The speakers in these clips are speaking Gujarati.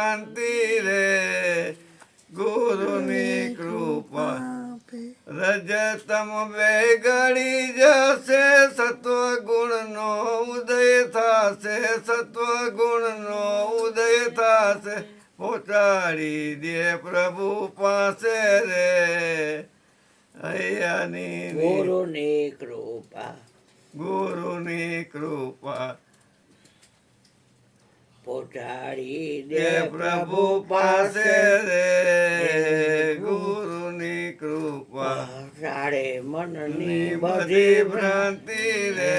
ભ્રાંતિ રે ગુરુની કૃપા રજતમ બે ગળી જશે સત્વ ગુણનો ઉદય થશે સત્વ ગુણનો ઉદય થશે પહોંચાડી દે પ્રભુ પાસે રે અહીંયાની ગુરુની કૃપા ગુરુની કૃપા પહોંચાડી દે દે પ્રભુ પાસે રે ગુરુની કૃપા સાડે મનની બધી બધી ભ્રાંતિ રે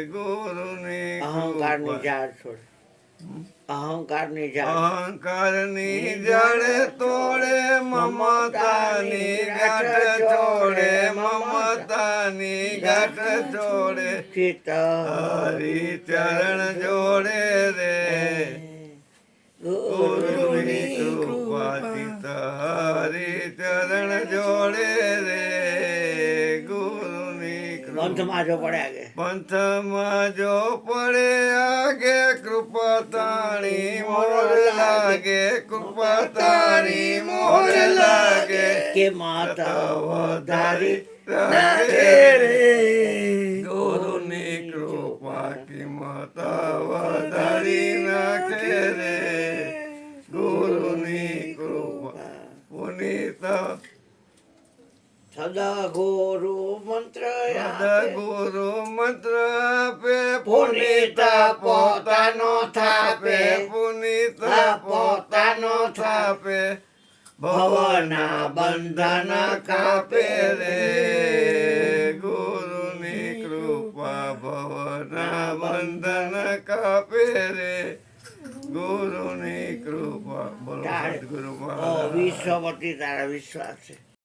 ગુરુની અહંકારની કૃપા ઝાડ છોડ અહંકારની ઝાડ અહંકારની જડે તોડે મમતાની ગાંઠ છોડે મમતાની ગાંઠ છોડે ચિત્ત હરી ચરણ જોડે રે ગુરુની કૃપા ચિત્ત હરી ચરણ જોડે રે ગુરુની કૃપા પંથમાં જો પડ્યા કે પંથમાં જો પડે આગે કૃપા તાણી મોર લાગે કૃપા તાણી મોર લાગે કે માતા વધારી નાખે રે ગુરુની કૃપા કિંમત વધારી નાખે રે ગુરુની કૃપા પુનિત સદા ગુરુ મંત્ર ગુરુ મંત્ર આપે પુનિતા પોતાનો થાપે પુનિતા પોતાનો થાપે ભવના બંધન કાપે રે ગુરુની કૃપા ભવના બંધન કાપે રે ગુરુની કૃપા બોલો સદગુરુ મહારાજ વિશ્વપતિ તારા વિશ્વાસ છે